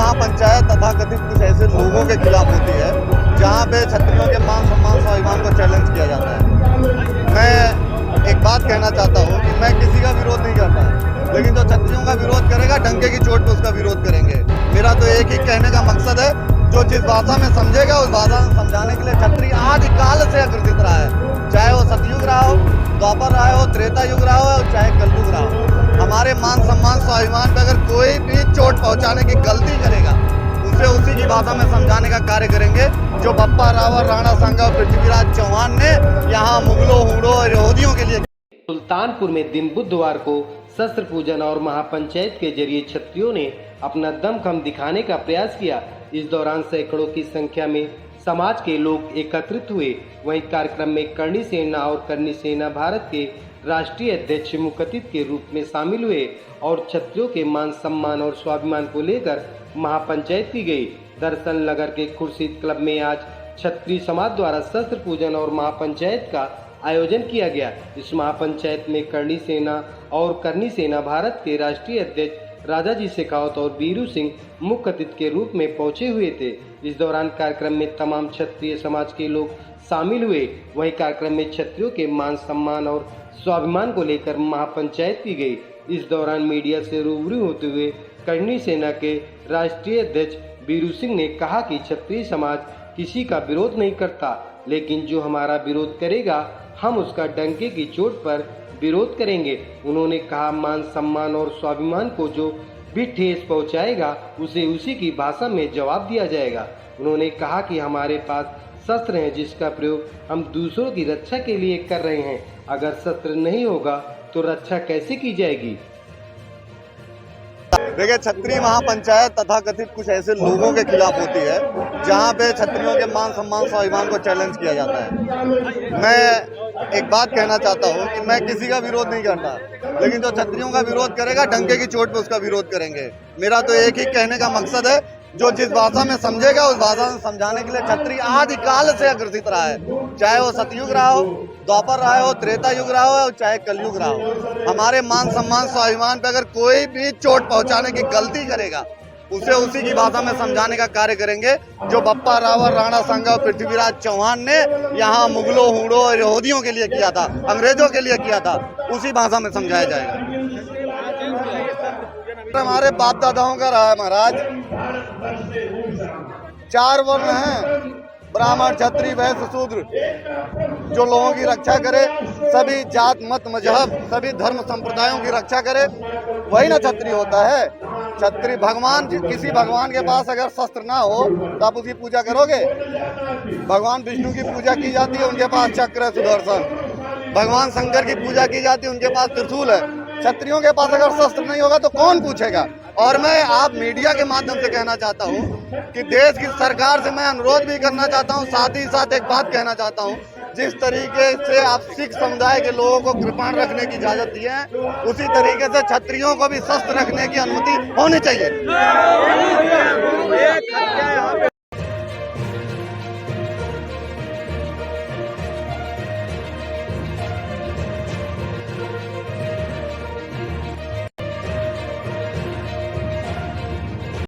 महापंचायत तथा कथित कुछ ऐसे लोगों के खिलाफ होती है जहां पे छत्रियों के मान सम्मान स्वाभिमान को चैलेंज किया जाता है। मैं एक बात कहना चाहता हूं कि मैं किसी का विरोध नहीं करता, लेकिन जो छत्रियों का विरोध करेगा डंके की चोट पे उसका विरोध करेंगे। मेरा तो एक ही कहने का मकसद है, जो जिस भाषा में समझेगा उस भाषा में समझाने के लिए छत्री आदि काल से अग्रसित रहा है, चाहे वो सतयुग रहा हो, द्वापर रहा हो, त्रेता युग रहा हो, चाहे कलयुग रहा हो। हमारे मान सम्मान स्वाभिमान पे अगर कोई भी चोट पहुंचाने की गलती करेगा, उसे उसी की भाषा में समझाने का कार्य करेंगे, जो बप्पा रावल, राणा सांगा और पृथ्वीराज चौहान ने यहाँ मुगलों, हुड़ों और यहूदियों के लिए। सुल्तानपुर में दिन बुधवार को शस्त्र पूजन और महापंचायत के जरिए छत्रियों ने अपना दमखम दिखाने का प्रयास किया। इस दौरान सैकड़ों की संख्या में समाज के लोग एकत्रित हुए। वहीं कार्यक्रम में करणी सेना और करणी सेना भारत के राष्ट्रीय अध्यक्ष मुख्य अतिथि के रूप में शामिल हुए और छत्रियों के मान सम्मान और स्वाभिमान को लेकर महापंचायत की गई। दरअसल नगर के खुर्शीद क्लब में आज छत्री समाज द्वारा शस्त्र पूजन और महापंचायत का आयोजन किया गया। इस महापंचायत में करणी सेना और करणी सेना भारत के राष्ट्रीय अध्यक्ष राजाजी शेखावत और बीरू सिंह मुख्य अतिथि के रूप में पहुंचे हुए थे। इस दौरान कार्यक्रम में तमाम क्षत्रिय समाज के लोग शामिल हुए। वहीं कार्यक्रम में क्षत्रियों के मान सम्मान और स्वाभिमान को लेकर महापंचायत की गई। इस दौरान मीडिया से रूबरू होते हुए करणी सेना के राष्ट्रीय अध्यक्ष बीरू सिंह ने कहा कि क्षत्रिय समाज किसी का विरोध नहीं करता, लेकिन जो हमारा विरोध करेगा हम उसका डंके की चोट पर विरोध करेंगे। उन्होंने कहा, मान सम्मान और स्वाभिमान को जो भी ठेस पहुंचाएगा उसे उसी की भाषा में जवाब दिया जाएगा। उन्होंने कहा कि हमारे पास शस्त्र हैं जिसका प्रयोग हम दूसरों की रक्षा के लिए कर रहे हैं। अगर शस्त्र नहीं होगा तो रक्षा कैसे की जाएगी। देखिए, छत्री महापंचायत तथा कथित कुछ ऐसे लोगों के खिलाफ होती है जहां पे छत्रियों के मान सम्मान स्वाभिमान को चैलेंज किया जाता है। मैं एक बात कहना चाहता हूं कि मैं किसी का विरोध नहीं करता, लेकिन जो छत्रियों का विरोध करेगा डंके की चोट पे उसका विरोध करेंगे। मेरा तो एक ही कहने का मकसद है, जो जिस भाषा में समझेगा उस भाषा में समझाने के लिए छत्री आदि काल से अग्रसित रहा है, चाहे वो सतयुग रहा हो, द्वापर रहा हो, त्रेता युग रहा हो, चाहे कलयुग रहा हो। हमारे मान सम्मान स्वाभिमान पे अगर कोई भी चोट पहुंचाने की गलती करेगा, उसे उसी की भाषा में समझाने का कार्य करेंगे, जो बप्पा रावल, राणा सांगा और पृथ्वीराज चौहान ने यहाँ मुगलों, हुड़ों और यहूदियों के लिए किया था, अंग्रेजों के लिए किया था, उसी भाषा में समझाया जाएगा। हमारे बाप दादाओं का रहा है महाराज। 4 वर्ण हैं, ब्राह्मण, क्षत्रिय, वैश्य, शूद्र, जो लोगों की रक्षा करे, सभी जात मत मजहब सभी धर्म संप्रदायों की रक्षा करे, वही ना क्षत्रिय होता है। क्षत्रिय भगवान, किसी भगवान के पास अगर शस्त्र ना हो तो आप उसकी पूजा करोगे? भगवान विष्णु की पूजा की जाती है, उनके पास चक्र है, सुदर्शन। भगवान शंकर की पूजा की जाती है, उनके पास त्रिशूल है। क्षत्रियों के पास अगर शस्त्र नहीं होगा तो कौन पूछेगा। और मैं आप मीडिया के माध्यम से कहना चाहता हूं कि देश की सरकार से मैं अनुरोध भी करना चाहता हूं, साथ ही साथ एक बात कहना चाहता हूं, जिस तरीके से आप सिख समुदाय के लोगों को कृपाण रखने की इजाजत दी है, उसी तरीके से क्षत्रियों को भी शस्त्र रखने की अनुमति होनी चाहिए।